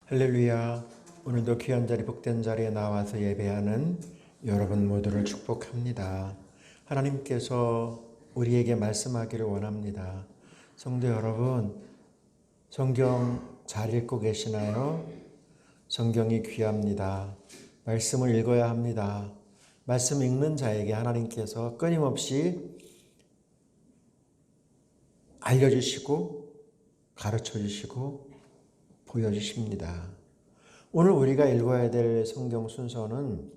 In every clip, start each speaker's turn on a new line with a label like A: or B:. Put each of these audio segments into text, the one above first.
A: 할렐루야. 오늘도 귀한 자리 복된 자리에 나와서 예배하는 여러분 모두를 축복합니다. 하나님께서 우리에게 말씀하기를 원합니다. 성도 여러분, 성경 잘 읽고 계시나요? 성경이 귀합니다. 말씀을 읽어야 합니다. 말씀 읽는 자에게 하나님께서 끊임없이 알려주시고 가르쳐주시고 보여주십니다. 오늘 우리가 읽어야 될 성경 순서는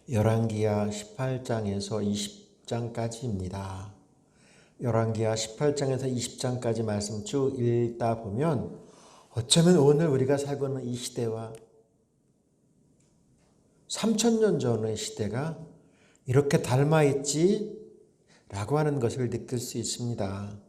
A: 열왕기하 18장에서 20장까지입니다. 열왕기하 18장에서 20장까지 말씀 쭉 읽다 보면 어쩌면 오늘 우리가 살고 있는 이 시대와 3000년 전의 시대가 이렇게 닮아있지? 라고 하는 것을 느낄 수 있습니다.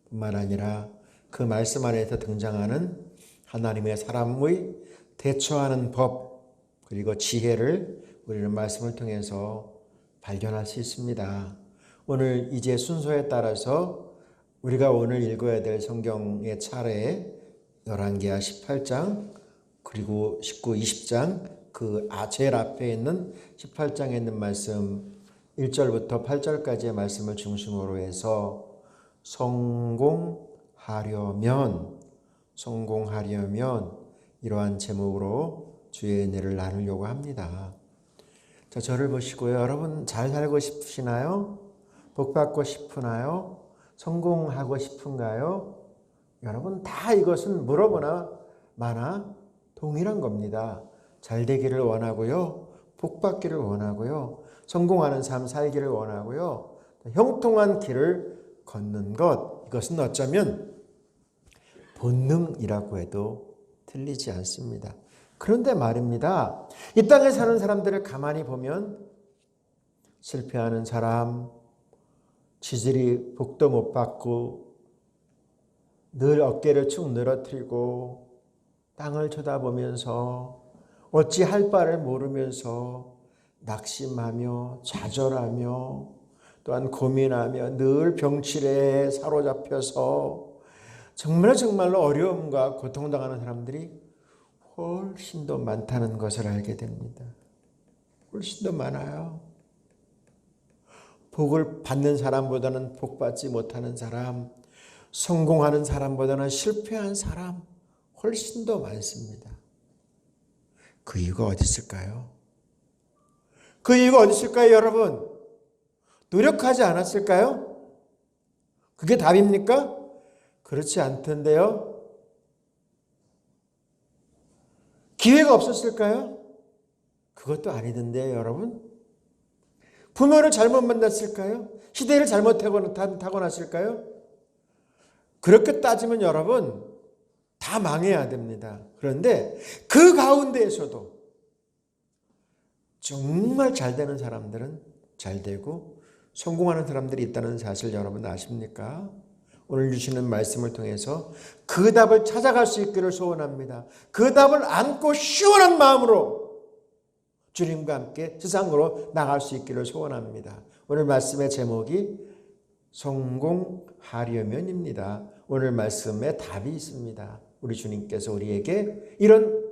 A: 뿐만 아니라 그 말씀 안에서 등장하는 하나님의 사람의 대처하는 법 그리고 지혜를 우리는 말씀을 통해서 발견할 수 있습니다. 오늘 이제 순서에 따라서 우리가 오늘 읽어야 될 성경의 차례에 열왕기하 18장 그리고 19, 20장 그 제일 앞에 있는 18장에 있는 말씀 1절부터 8절까지의 말씀을 중심으로 해서 성공하려면 이러한 제목으로 주의 은혜를 나누려고 합니다. 자, 저를 보시고요. 여러분 잘 살고 싶으시나요? 복 받고 싶으나요? 성공하고 싶은가요? 여러분 다 이것은 물어보나 마나 동일한 겁니다. 잘 되기를 원하고요. 복 받기를 원하고요. 성공하는 삶 살기를 원하고요. 형통한 길을 걷는 것, 이것은 어쩌면 본능이라고 해도 틀리지 않습니다. 그런데 말입니다. 이 땅에 사는 사람들을 가만히 보면 실패하는 사람, 지질이 복도 못 받고 늘 어깨를 축 늘어뜨리고 땅을 쳐다보면서 어찌할 바를 모르면서 낙심하며 좌절하며 또한 고민하며 늘 병치레에 사로잡혀서 정말로 어려움과 고통당하는 사람들이 훨씬 더 많다는 것을 알게 됩니다. 훨씬 더 많아요. 복을 받는 사람보다는 복 받지 못하는 사람, 성공하는 사람보다는 실패한 사람 훨씬 더 많습니다. 그 이유가 어디 있을까요? 그 이유가 어디 있을까요, 여러분? 노력하지 않았을까요? 그게 답입니까? 그렇지 않던데요. 기회가 없었을까요? 그것도 아니던데요, 여러분. 부모를 잘못 만났을까요? 시대를 잘못 타고났을까요? 그렇게 따지면 여러분 다 망해야 됩니다. 그런데 그 가운데에서도 정말 잘 되는 사람들은 잘 되고 성공하는 사람들이 있다는 사실 여러분 아십니까? 오늘 주시는 말씀을 통해서 그 답을 찾아갈 수 있기를 소원합니다. 그 답을 안고 시원한 마음으로 주님과 함께 세상으로 나갈 수 있기를 소원합니다. 오늘 말씀의 제목이 성공하려면입니다. 오늘 말씀에 답이 있습니다. 우리 주님께서 우리에게 이런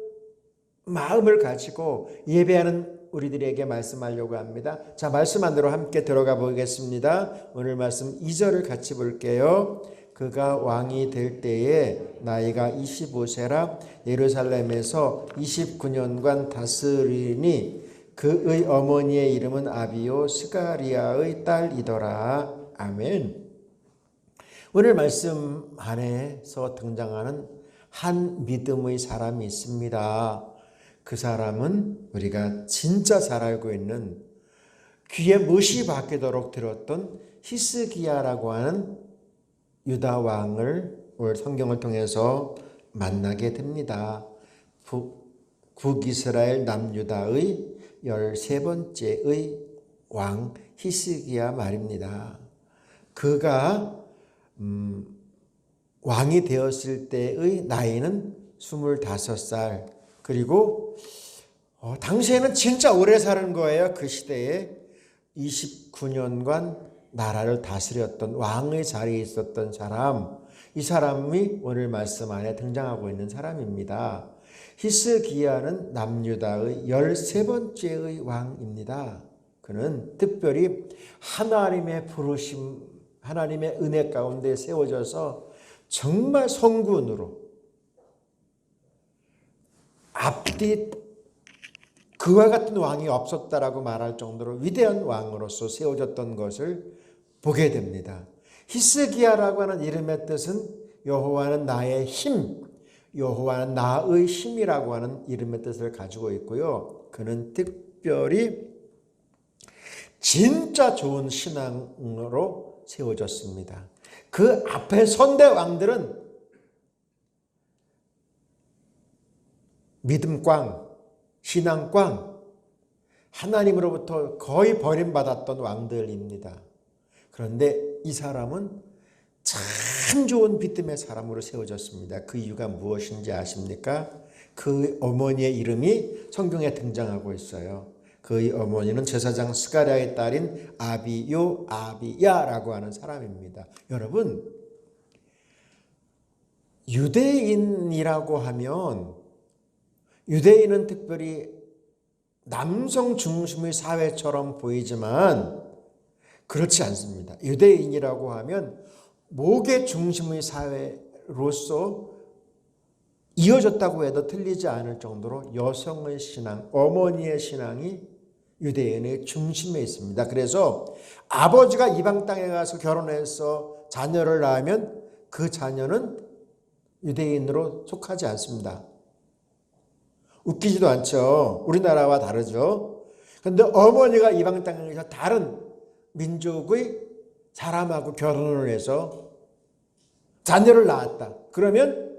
A: 마음을 가지고 예배하는 우리들에게 말씀하려고 합니다. 자, 말씀 안으로 함께 들어가 보겠습니다. 오늘 말씀 2절을 같이 볼게요. 그가 왕이 될 때에 나이가 25세라 예루살렘에서 29년간 다스리니 그의 어머니의 이름은 아비요 스가리아의 딸이더라. 아멘. 오늘 말씀 안에서 등장하는 한 믿음의 사람이 있습니다. 그 사람은 우리가 진짜 잘 알고 있는 귀에 못이 박히도록 들었던 히스기야라고 하는 유다 왕을 오늘 성경을 통해서 만나게 됩니다. 북이스라엘 남유다의 13번째의 왕 히스기야 말입니다. 그가 왕이 되었을 때의 나이는 25살 그리고 당시에는 진짜 오래 사는 거예요. 그 시대에 29년간 나라를 다스렸던 왕의 자리에 있었던 사람 이 사람이 오늘 말씀 안에 등장하고 있는 사람입니다. 히스기야는 남유다의 13번째의 왕입니다. 그는 특별히 하나님의 부르심, 하나님의 은혜 가운데 세워져서 정말 성군으로 앞뒤 그와 같은 왕이 없었다라고 말할 정도로 위대한 왕으로서 세워졌던 것을 보게 됩니다. 히스기야라고 하는 이름의 뜻은 여호와는 나의 힘, 여호와는 나의 힘이라고 하는 이름의 뜻을 가지고 있고요. 그는 특별히 진짜 좋은 신앙으로 세워졌습니다. 그 앞에 선대 왕들은 믿음꽝, 신앙꽝, 하나님으로부터 거의 버림받았던 왕들입니다. 그런데 이 사람은 참 좋은 믿음의 사람으로 세워졌습니다. 그 이유가 무엇인지 아십니까? 그 어머니의 이름이 성경에 등장하고 있어요. 그의 어머니는 제사장 스가랴의 딸인 아비야라고 하는 사람입니다. 여러분, 유대인이라고 하면 유대인은 특별히 남성 중심의 사회처럼 보이지만 그렇지 않습니다. 유대인이라고 하면 목의 중심의 사회로서 이어졌다고 해도 틀리지 않을 정도로 여성의 신앙, 어머니의 신앙이 유대인의 중심에 있습니다. 그래서 아버지가 이방 땅에 가서 결혼해서 자녀를 낳으면 그 자녀는 유대인으로 속하지 않습니다. 웃기지도 않죠. 우리나라와 다르죠. 그런데 어머니가 이방 땅에서 다른 민족의 사람하고 결혼을 해서 자녀를 낳았다. 그러면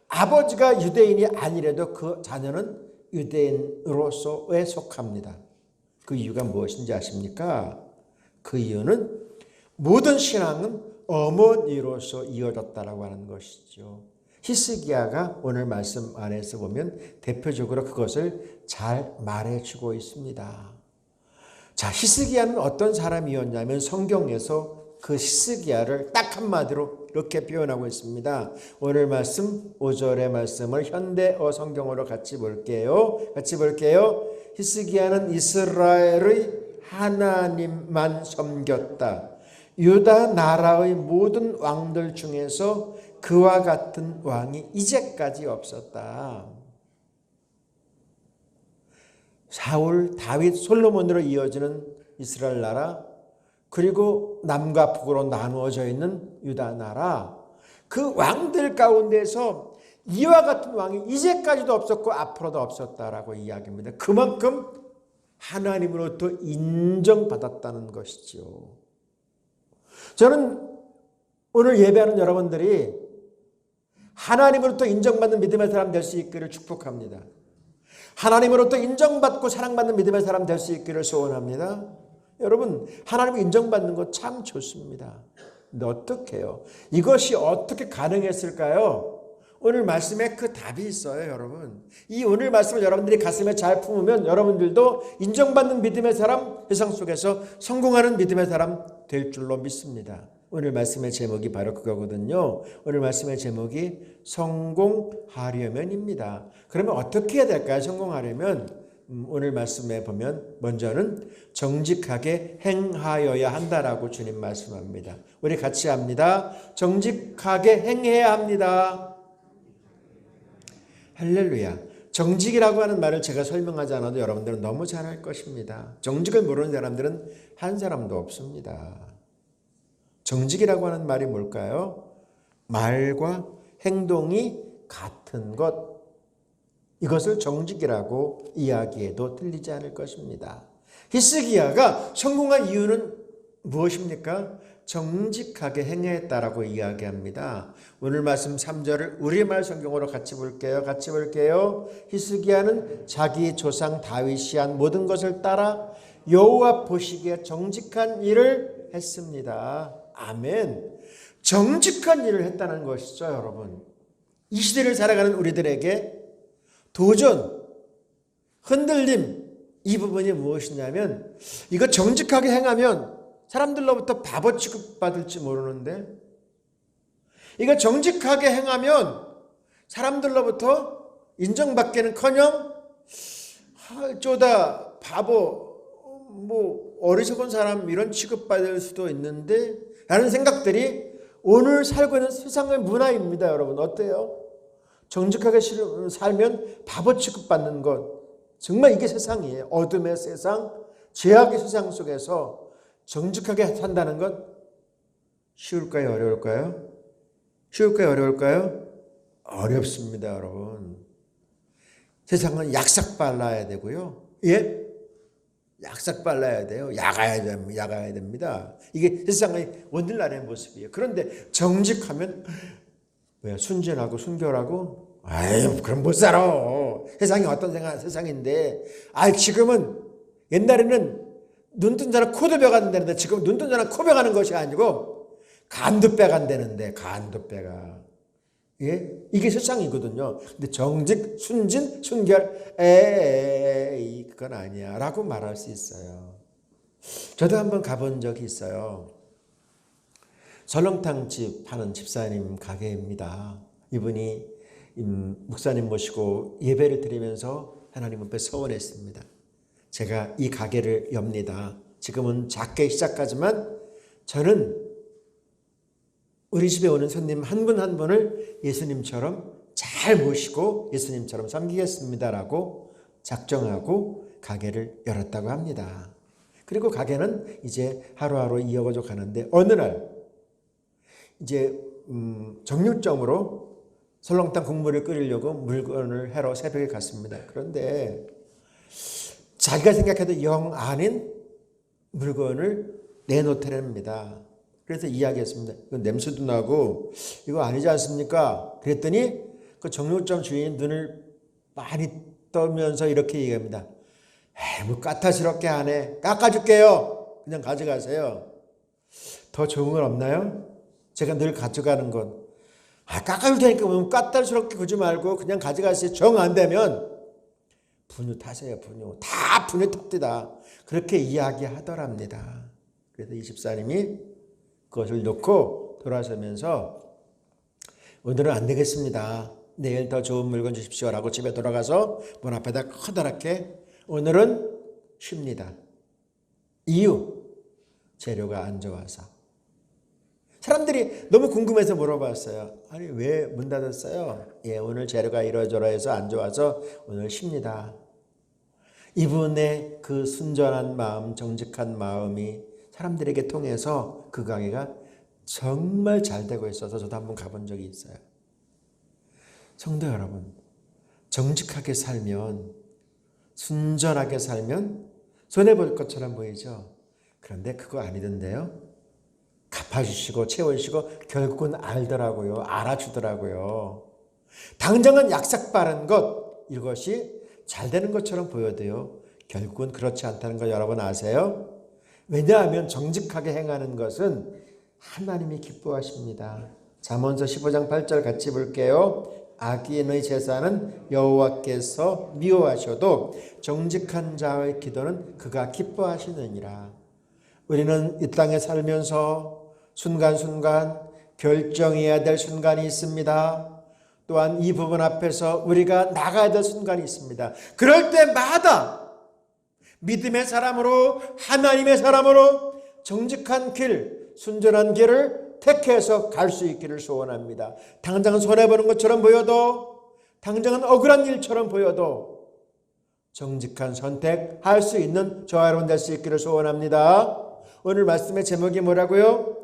A: 아버지가 유대인이 아니래도 그 자녀는 유대인으로서에 속합니다. 그 이유가 무엇인지 아십니까? 그 이유는 모든 신앙은 어머니로서 이어졌다라고 하는 것이죠. 히스기야가 오늘 말씀 안에서 보면 대표적으로 그것을 잘 말해주고 있습니다. 자, 히스기야는 어떤 사람이었냐면 성경에서 그 히스기야를 딱 한마디로 이렇게 표현하고 있습니다. 오늘 말씀 5절의 말씀을 현대어 성경으로 같이 볼게요. 히스기야는 이스라엘의 하나님만 섬겼다. 유다 나라의 모든 왕들 중에서 그와 같은 왕이 이제까지 없었다. 사울, 다윗, 솔로몬으로 이어지는 이스라엘 나라, 그리고 남과 북으로 나누어져 있는 유다 나라, 그 왕들 가운데서 이와 같은 왕이 이제까지도 없었고 앞으로도 없었다라고 이야기합니다. 그만큼 하나님으로부터 인정받았다는 것이죠. 저는 오늘 예배하는 여러분들이 하나님으로부터 인정받는 믿음의 사람 될 수 있기를 축복합니다. 하나님으로부터 인정받고 사랑받는 믿음의 사람 될 수 있기를 소원합니다. 여러분, 하나님을 인정받는 것 참 좋습니다. 근데 어떻게 해요? 이것이 어떻게 가능했을까요? 오늘 말씀에 그 답이 있어요, 여러분. 이 오늘 말씀을 여러분들이 가슴에 잘 품으면 여러분들도 인정받는 믿음의 사람, 세상 속에서 성공하는 믿음의 사람 될 줄로 믿습니다. 오늘 말씀의 제목이 바로 그거거든요. 오늘 말씀의 제목이 성공하려면입니다. 그러면 어떻게 해야 될까요? 성공하려면 오늘 말씀에 보면 먼저는 정직하게 행하여야 한다라고 주님 말씀합니다. 우리 같이 합니다. 정직하게 행해야 합니다. 할렐루야. 정직이라고 하는 말을 제가 설명하지 않아도 여러분들은 너무 잘 알 것입니다. 정직을 모르는 사람들은 한 사람도 없습니다. 정직이라고 하는 말이 뭘까요? 말과 행동이 같은 것. 이것을 정직이라고 이야기해도 틀리지 않을 것입니다. 히스기야가 성공한 이유는 무엇입니까? 정직하게 행했다라고 이야기합니다. 오늘 말씀 3절을 우리말 성경으로 같이 볼게요. 히스기야는 자기 조상 다윗이 한 모든 것을 따라 여호와 보시기에 정직한 일을 했습니다. 아멘. 정직한 일을 했다는 것이죠, 여러분. 이 시대를 살아가는 우리들에게 도전, 흔들림, 이 부분이 무엇이냐면 이거 정직하게 행하면 사람들로부터 바보 취급받을지 모르는데 이거 정직하게 행하면 사람들로부터 인정받기는커녕 쪼다 바보, 뭐 어리석은 사람 이런 취급받을 수도 있는데 라는 생각들이 오늘 살고 있는 세상의 문화입니다. 여러분 어때요? 정직하게 살면 바보 취급받는 것, 정말 이게 세상이에요. 어둠의 세상, 죄악의 세상 속에서 정직하게 산다는 것 쉬울까요? 어려울까요? 쉬울까요? 어려울까요? 어렵습니다. 여러분. 세상은 약삭 발라야 되고요. 예? 약삭 발라야 돼요. 야가야 됩니다. 이게 세상의 오늘날의 모습이에요. 그런데 정직하면 뭐야? 순진하고 순결하고 아유 그럼 못 살아. 세상이 어떤 세상인데 지금은 옛날에는 눈뜬 자는 코도 빼간다는데 지금 눈뜬 자는 코 빼가는 것이 아니고 간도 빼간다는데 간도 빼가. 예? 이게 세상이거든요. 근데 정직, 순진, 순결 에이 그건 아니야 라고 말할 수 있어요. 저도 한번 가본 적이 있어요. 설렁탕집 하는 집사님 가게입니다. 이분이 목사님 모시고 예배를 드리면서 하나님 앞에 서원했습니다. 제가 이 가게를 엽니다. 지금은 작게 시작하지만 저는 우리 집에 오는 손님 한 분 한 분을 예수님처럼 잘 모시고 예수님처럼 섬기겠습니다라고 작정하고 가게를 열었다고 합니다. 그리고 가게는 이제 하루하루 이어가져 가는데 어느 날 이제 정육점으로 설렁탕 국물을 끓이려고 물건을 해러 새벽에 갔습니다. 그런데 자기가 생각해도 영 아닌 물건을 내놓더랍니다. 그래서 이야기했습니다. 이거 냄새도 나고 이거 아니지 않습니까? 그랬더니 그 정육점 주인이 눈을 많이 떠면서 이렇게 얘기합니다. 에이, 뭐 까탈스럽게 하네. 깎아줄게요. 그냥 가져가세요. 더 좋은 건 없나요? 제가 늘 가져가는 건 깎아줄 테니까 뭐 까탈스럽게 구지 말고 그냥 가져가세요. 정 안 되면 분유 타세요. 분유. 다 분유 탑디다. 그렇게 이야기하더랍니다. 그래서 이 집사님이 그것을 놓고 돌아서면서 오늘은 안 되겠습니다. 내일 더 좋은 물건 주십시오라고 집에 돌아가서 문 앞에다 커다랗게 오늘은 쉽니다. 이유 재료가 안 좋아서. 사람들이 너무 궁금해서 물어봤어요. 아니 왜 문 닫았어요? 예, 오늘 재료가 이러저러해서 안 좋아서 오늘 쉽니다. 이분의 그 순전한 마음, 정직한 마음이 사람들에게 통해서 그 가게가 정말 잘 되고 있어서 저도 한번 가본 적이 있어요. 성도 여러분, 정직하게 살면, 순전하게 살면 손해볼 것처럼 보이죠? 그런데 그거 아니던데요. 갚아주시고 채워주시고 결국은 알더라고요. 알아주더라고요. 당장은 약삭 바른 것, 이것이 잘 되는 것처럼 보여도요. 결국은 그렇지 않다는 거 여러분 아세요? 왜냐하면 정직하게 행하는 것은 하나님이 기뻐하십니다. 잠언서 15장 8절 같이 볼게요. 악인의 제사는 여호와께서 미워하셔도 정직한 자의 기도는 그가 기뻐하시느니라. 우리는 이 땅에 살면서 순간순간 결정해야 될 순간이 있습니다. 또한 이 부분 앞에서 우리가 나가야 될 순간이 있습니다. 그럴 때마다 믿음의 사람으로 하나님의 사람으로 정직한 길, 순전한 길을 택해서 갈 수 있기를 소원합니다. 당장은 손해보는 것처럼 보여도 당장은 억울한 일처럼 보여도 정직한 선택할 수 있는 저와 여러분 될 수 있기를 소원합니다. 오늘 말씀의 제목이 뭐라고요?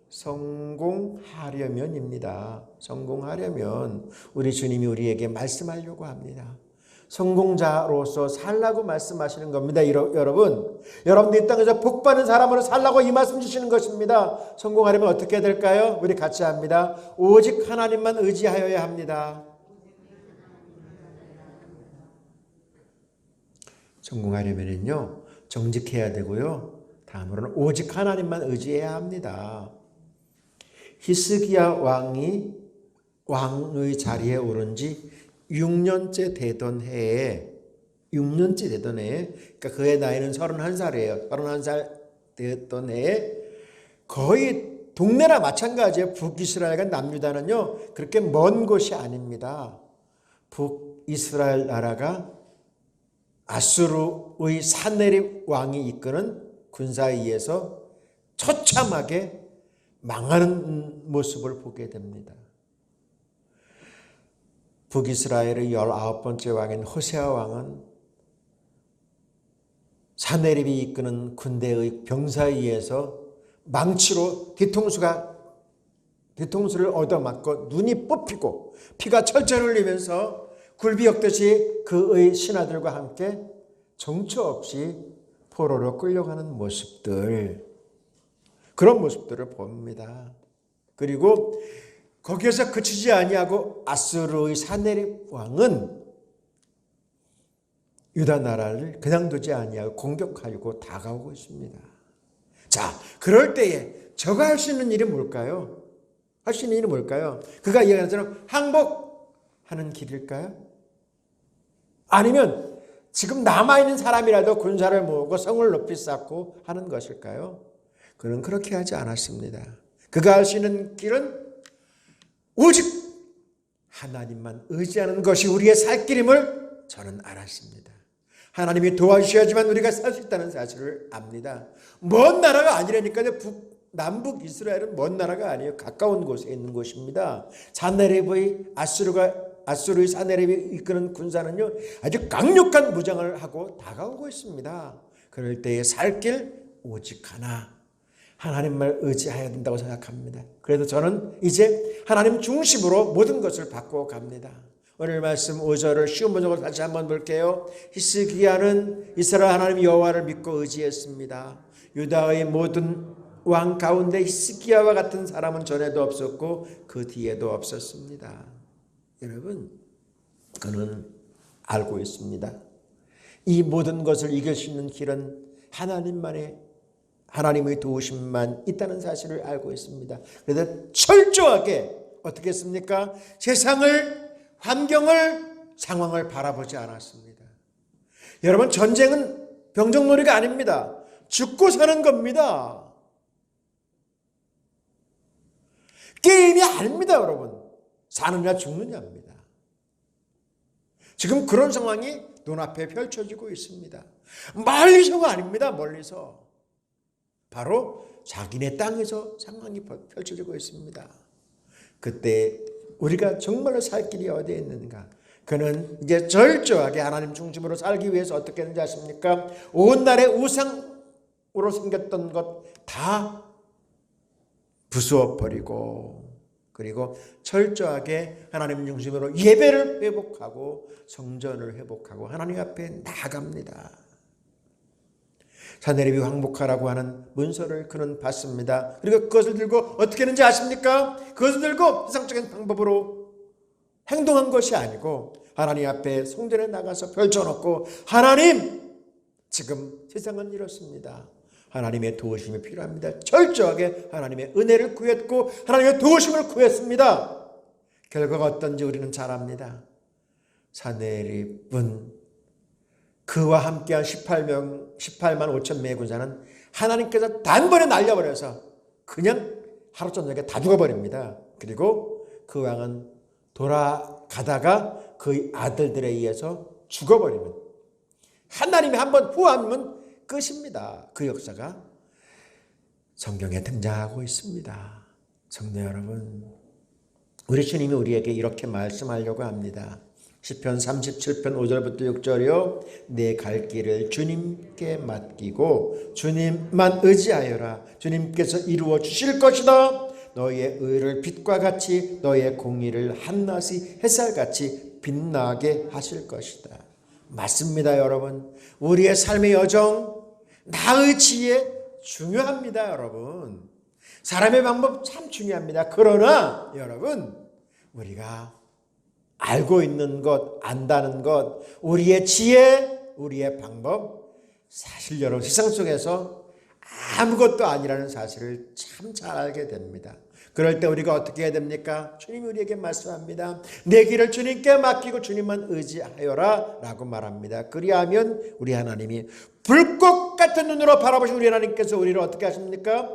A: 성공하려면입니다. 성공하려면 우리 주님이 우리에게 말씀하려고 합니다. 성공자로서 살라고 말씀하시는 겁니다. 여러분, 여러분들 이 땅에서 복받은 사람으로 살라고 이 말씀 주시는 것입니다. 성공하려면 어떻게 될까요? 우리 같이 합니다. 오직 하나님만 의지하여야 합니다. 성공하려면은요, 정직해야 되고요. 다음으로는 오직 하나님만 의지해야 합니다. 히스기야 왕의 자리에 오른 지 6년째 되던 해에, 그러니까 그의 나이는 31살이에요. 31살 되었던 해에 거의 동네나 마찬가지예요. 북이스라엘과 남유다는요 그렇게 먼 곳이 아닙니다. 북이스라엘 나라가 아수르의 사네립 왕이 이끄는 군사에 의해서 처참하게 망하는 모습을 보게 됩니다. 북이스라엘의 19번째 왕인 호세아 왕은 사네립이 이끄는 군대의 병사에 의해서 망치로 뒤통수를 얻어맞고 눈이 뽑히고 피가 철철 흘리면서 굴비 엮듯이 그의 신하들과 함께 정처 없이 포로로 끌려가는 모습들, 그런 모습들을 봅니다. 그리고 거기에서 그치지 아니하고 아수르의 사네립 왕은 유다 나라를 그냥 두지 아니하고 공격하려고 다가오고 있습니다. 자, 그럴 때에 저가 할 수 있는 일이 뭘까요? 할 수 있는 일이 뭘까요? 그가 이야기하는 것처럼 항복하는 길일까요? 아니면 지금 남아있는 사람이라도 군사를 모으고 성을 높이 쌓고 하는 것일까요? 그는 그렇게 하지 않았습니다. 그가 할 수 있는 길은 오직 하나님만 의지하는 것이 우리의 살 길임을 저는 알았습니다. 하나님이 도와주셔야지만 우리가 살 수 있다는 사실을 압니다. 먼 나라가 아니라니까요. 남북 이스라엘은 먼 나라가 아니에요. 가까운 곳에 있는 곳입니다. 아수르의 사네립이 이끄는 군사는요 아주 강력한 무장을 하고 다가오고 있습니다. 그럴 때에 살 길 오직 하나, 하나님을 의지해야 된다고 생각합니다. 그래서 저는 이제 하나님 중심으로 모든 것을 바꾸어 갑니다. 오늘 말씀 5절을 쉬운 번역으로 다시 한번 볼게요. 히스기야는 이스라엘 하나님 여호와를 믿고 의지했습니다. 유다의 모든 왕 가운데 히스기야와 같은 사람은 전에도 없었고 그 뒤에도 없었습니다. 여러분, 그는 알고 있습니다. 이 모든 것을 이길 수 있는 길은 하나님의 도우심만 있다는 사실을 알고 있습니다. 그래서 철저하게 어떻게 했습니까? 세상을, 환경을, 상황을 바라보지 않았습니다. 여러분, 전쟁은 병정놀이가 아닙니다. 죽고 사는 겁니다. 게임이 아닙니다, 여러분. 사느냐 죽느냐입니다. 지금 그런 상황이 눈앞에 펼쳐지고 있습니다. 멀리서가 아닙니다. 멀리서. 바로 자기네 땅에서 상황이 펼쳐지고 있습니다. 그때 우리가 정말로 살 길이 어디에 있는가? 그는 이제 철저하게 하나님 중심으로 살기 위해서 어떻게 했는지 아십니까? 온 날의 우상으로 생겼던 것 다 부수어버리고, 그리고 철저하게 하나님 중심으로 예배를 회복하고 성전을 회복하고 하나님 앞에 나아갑니다. 사네립이 항복하라고 하는 문서를 그는 받습니다. 그리고 그것을 들고 어떻게 했는지 아십니까? 그것을 들고 세상적인 방법으로 행동한 것이 아니고 하나님 앞에 성전에 나가서 펼쳐놓고, 하나님, 지금 세상은 이렇습니다. 하나님의 도우심이 필요합니다. 철저하게 하나님의 은혜를 구했고 하나님의 도우심을 구했습니다. 결과가 어떤지 우리는 잘 압니다. 사네립은 그와 함께한 18만 5천 명의 군사는 하나님께서 단번에 날려버려서 그냥 하루 저녁에 다 죽어버립니다. 그리고 그 왕은 돌아가다가 그의 아들들에 의해서 죽어버리면, 하나님이 한번 후하면 끝입니다. 그 역사가 성경에 등장하고 있습니다. 성도 여러분, 우리 주님이 우리에게 이렇게 말씀하려고 합니다. 시편 37편 5절부터 6절이요. 내 갈 길을 주님께 맡기고 주님만 의지하여라. 주님께서 이루어 주실 것이다. 너의 의를 빛과 같이, 너의 공의를 한낮의 햇살같이 빛나게 하실 것이다. 맞습니다, 여러분. 우리의 삶의 여정, 나의 지혜 중요합니다, 여러분. 사람의 방법 참 중요합니다. 그러나 여러분, 우리가 알고 있는 것, 안다는 것, 우리의 지혜, 우리의 방법, 사실 여러분 세상 속에서 아무것도 아니라는 사실을 참 잘 알게 됩니다. 그럴 때 우리가 어떻게 해야 됩니까? 주님이 우리에게 말씀합니다. 내 길을 주님께 맡기고 주님만 의지하여라 라고 말합니다. 그리하면 우리 하나님이 불꽃 같은 눈으로 바라보신 우리 하나님께서 우리를 어떻게 하십니까?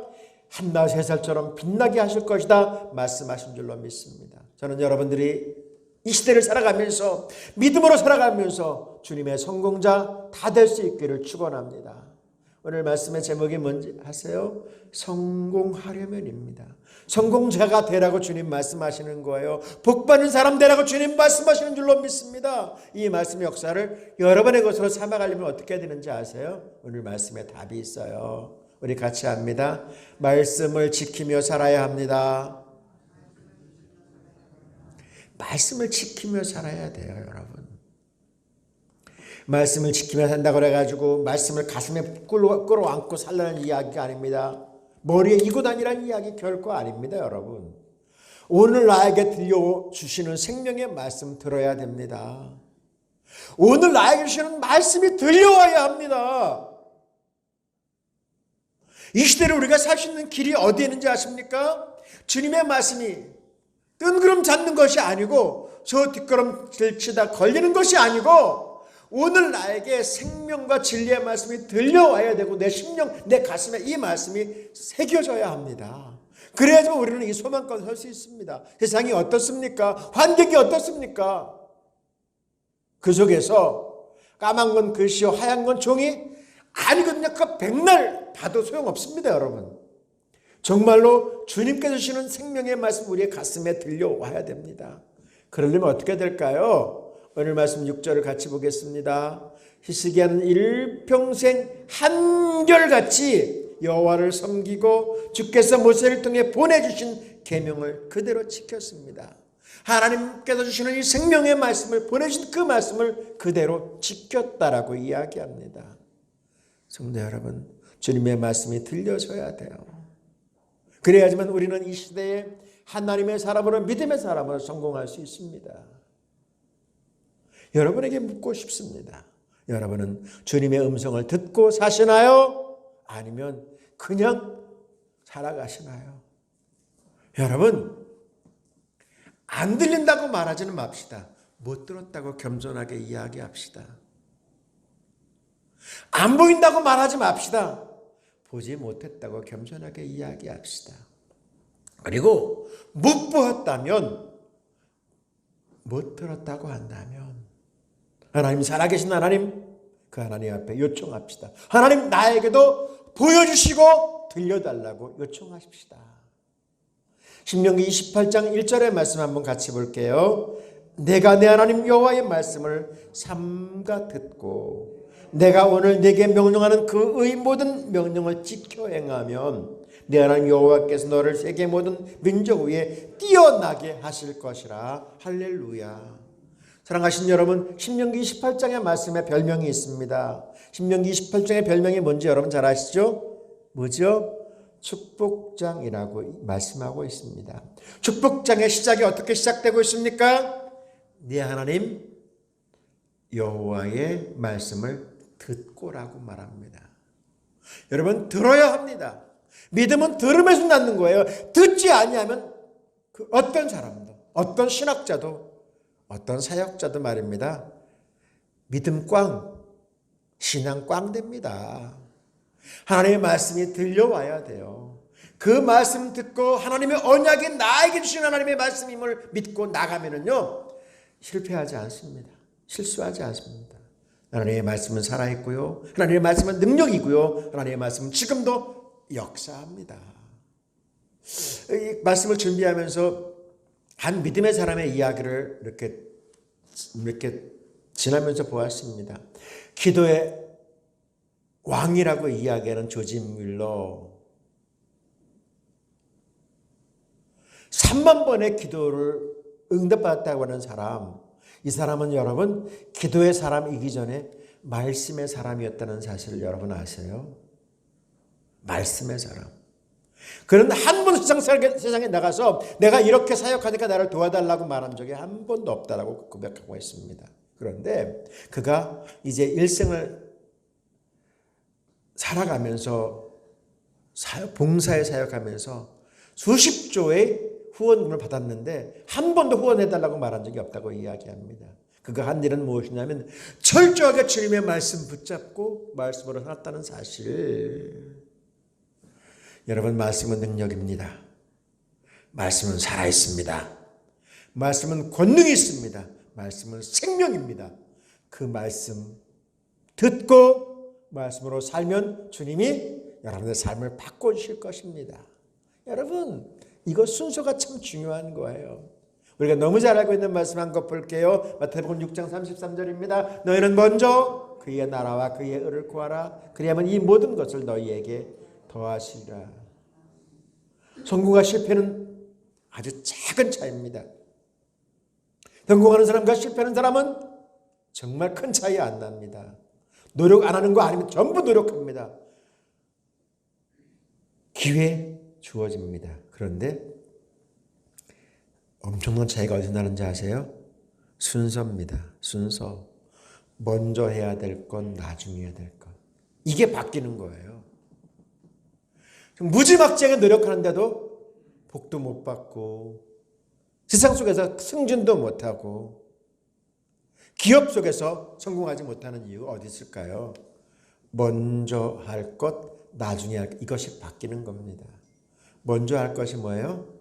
A: 한나 세 살처럼 빛나게 하실 것이다 말씀하신 줄로 믿습니다. 저는 여러분들이 이 시대를 살아가면서 믿음으로 살아가면서 주님의 성공자 다 될 수 있기를 축원합니다. 오늘 말씀의 제목이 뭔지 아세요? 성공하려면입니다. 성공자가 되라고 주님 말씀하시는 거예요. 복받는 사람 되라고 주님 말씀하시는 줄로 믿습니다. 이 말씀의 역사를 여러분의 것으로 삼아가려면 어떻게 해야 되는지 아세요? 오늘 말씀에 답이 있어요. 우리 같이 합니다. 말씀을 지키며 살아야 합니다. 말씀을 지키며 살아야 돼요, 여러분. 말씀을 지키며 산다고 그래가지고 말씀을 가슴에 끌어안고 살라는 이야기가 아닙니다. 머리에 이고 다니라는 이야기 결코 아닙니다, 여러분. 오늘 나에게 들려주시는 생명의 말씀 들어야 됩니다. 오늘 나에게 주시는 말씀이 들려와야 합니다. 이 시대를 우리가 살 수 있는 길이 어디에 있는지 아십니까? 주님의 말씀이 뜬구름 잡는 것이 아니고 저 뒷걸음질 치다 걸리는 것이 아니고 오늘 나에게 생명과 진리의 말씀이 들려와야 되고 내 심령, 내 가슴에 이 말씀이 새겨져야 합니다. 그래야지만 우리는 이 소망 가운데 설 수 있습니다. 세상이 어떻습니까? 환경이 어떻습니까? 그 속에서 까만 건 글씨요 하얀 건 종이 아니거든요. 그 백날 봐도 소용없습니다, 여러분. 정말로 주님께서 주시는 생명의 말씀 우리의 가슴에 들려와야 됩니다. 그러려면 어떻게 될까요? 오늘 말씀 6절을 같이 보겠습니다. 히스기야는 일평생 한결같이 여호와를 섬기고 주께서 모세를 통해 보내주신 계명을 그대로 지켰습니다. 하나님께서 주시는 이 생명의 말씀을 보내주신 그 말씀을 그대로 지켰다라고 이야기합니다. 성도 여러분, 주님의 말씀이 들려줘야 돼요. 그래야지만 우리는 이 시대에 하나님의 사람으로 믿음의 사람으로 성공할 수 있습니다. 여러분에게 묻고 싶습니다. 여러분은 주님의 음성을 듣고 사시나요? 아니면 그냥 살아가시나요? 여러분, 안 들린다고 말하지는 맙시다. 못 들었다고 겸손하게 이야기합시다. 안 보인다고 말하지 맙시다. 보지 못했다고 겸손하게 이야기합시다. 그리고 못 보았다면, 못 들었다고 한다면 하나님, 살아계신 하나님, 그 하나님 앞에 요청합시다. 하나님, 나에게도 보여주시고 들려달라고 요청하십시다. 신명기 28장 1절의 말씀 한번 같이 볼게요. 내가 내 하나님 여호와의 말씀을 삼가 듣고 내가 오늘 내게 명령하는 그의 모든 명령을 지켜 행하면 내 하나님 여호와께서 너를 세계 모든 민족 위에 뛰어나게 하실 것이라. 할렐루야. 사랑하신 여러분, 신명기 28장의 말씀에 별명이 있습니다. 신명기 28장의 별명이 뭔지 여러분 잘 아시죠? 뭐죠? 축복장이라고 말씀하고 있습니다. 축복장의 시작이 어떻게 시작되고 있습니까? 네 하나님 여호와의 말씀을 듣고라고 말합니다. 여러분, 들어야 합니다. 믿음은 들음에서 낳는 거예요. 듣지 아니하면 그 어떤 사람도, 어떤 신학자도, 어떤 사역자도 말입니다. 믿음 꽝, 신앙 꽝 됩니다. 하나님의 말씀이 들려와야 돼요. 그 말씀 듣고 하나님의 언약이 나에게 주신 하나님의 말씀임을 믿고 나가면은요, 실패하지 않습니다. 실수하지 않습니다. 하나님의 말씀은 살아있고요. 하나님의 말씀은 능력이고요. 하나님의 말씀은 지금도 역사합니다. 이 말씀을 준비하면서 한 믿음의 사람의 이야기를 이렇게 지나면서 보았습니다. 기도의 왕이라고 이야기하는 조지 뮬러, 3만 번의 기도를 응답받았다고 하는 사람, 이 사람은 여러분 기도의 사람이기 전에 말씀의 사람이었다는 사실을 여러분 아세요? 말씀의 사람. 그는 한 번 세상에 나가서 내가 이렇게 사역하니까 나를 도와달라고 말한 적이 한 번도 없다라고 고백하고 있습니다. 그런데 그가 이제 일생을 살아가면서 봉사에 사역하면서 수십조의 후원금을 받았는데 한 번도 후원해달라고 말한 적이 없다고 이야기합니다. 그가 한 일은 무엇이냐면 철저하게 주님의 말씀 붙잡고 말씀으로 살았다는 사실. 여러분, 말씀은 능력입니다. 말씀은 살아있습니다. 말씀은 권능이 있습니다. 말씀은 생명입니다. 그 말씀 듣고 말씀으로 살면 주님이 여러분의 삶을 바꿔주실 것입니다. 여러분, 이거 순서가 참 중요한 거예요. 우리가 너무 잘 알고 있는 말씀 한 것 볼게요. 마태복음 6장 33절입니다. 너희는 먼저 그의 나라와 그의 의를 구하라. 그리하면 이 모든 것을 너희에게 더하시리라. 성공과 실패는 아주 작은 차이입니다. 성공하는 사람과 실패하는 사람은 정말 큰 차이 안 납니다. 노력 안 하는 거 아니면 전부 노력합니다. 기회 주어집니다. 그런데 엄청난 차이가 어디서 나는지 아세요? 순서입니다. 순서. 먼저 해야 될 건, 나중에 해야 될 건. 이게 바뀌는 거예요. 무지막지하게 노력하는데도 복도 못 받고, 세상 속에서 승진도 못하고, 기업 속에서 성공하지 못하는 이유가 어디 있을까요? 먼저 할 것, 나중에 할 것, 이것이 바뀌는 겁니다. 먼저 할 것이 뭐예요?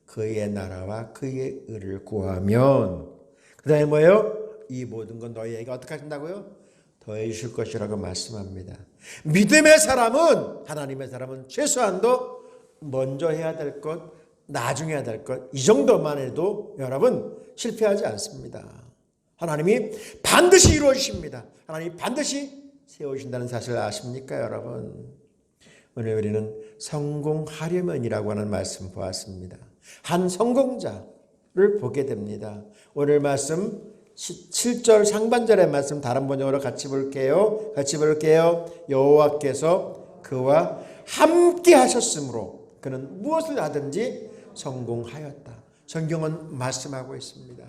A: 그의 나라와 그의 의를 구하면, 그 다음에 뭐예요? 이 모든 건 너희에게 어떻게 하신다고요? 더해 주실 것이라고 말씀합니다. 믿음의 사람은, 하나님의 사람은 최소한도 먼저 해야 될 것, 나중에 해야 될 것, 이 정도만 해도 여러분 실패하지 않습니다. 하나님이 반드시 이루어 주십니다. 하나님이 반드시 세우신다는 사실을 아십니까, 여러분? 오늘 우리는 성공하려면이라고 하는 말씀 보았습니다. 한 성공자를 보게 됩니다. 오늘 말씀 7절 상반절의 말씀 다른 번역으로 같이 볼게요. 여호와께서 그와 함께 하셨으므로 그는 무엇을 하든지 성공하였다. 성경은 말씀하고 있습니다.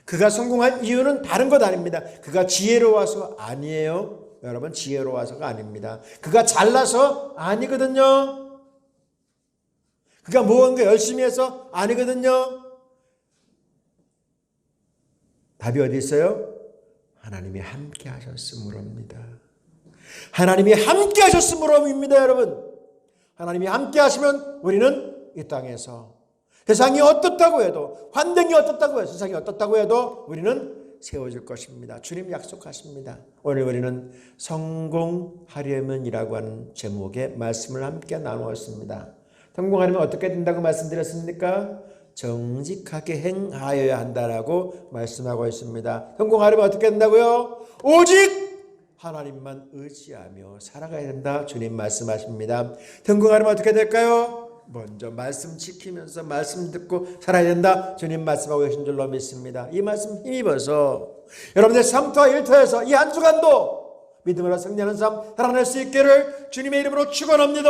A: 그가 성공한 이유는 다른 것 아닙니다. 그가 지혜로워서 아니에요. 여러분, 지혜로워서가 아닙니다. 그가 잘나서 아니거든요. 그가 무언가 열심히 해서 아니거든요. 답이 어디 있어요? 하나님이 함께 하셨으므로입니다. 하나님이 함께 하셨으므로입니다, 여러분. 하나님이 함께 하시면 우리는 이 땅에서 세상이 어떻다고 해도, 환경이 어떻다고 해도, 세상이 어떻다고 해도 우리는 세워질 것입니다. 주님 약속하십니다. 오늘 우리는 성공하려면이라고 하는 제목의 말씀을 함께 나누었습니다. 성공하려면 어떻게 된다고 말씀드렸습니까? 정직하게 행하여야 한다라고 말씀하고 있습니다. 성공하려면 어떻게 된다고요? 오직 하나님만 의지하며 살아가야 된다. 주님 말씀하십니다. 성공하려면 어떻게 될까요? 먼저 말씀 지키면서 말씀 듣고 살아야 된다. 주님 말씀하고 계신 줄로 믿습니다. 이 말씀 힘입어서 여러분의 삶터와 일터에서 이 한 주간도 믿음으로 승리하는 삶 살아낼 수 있기를 주님의 이름으로 축원합니다.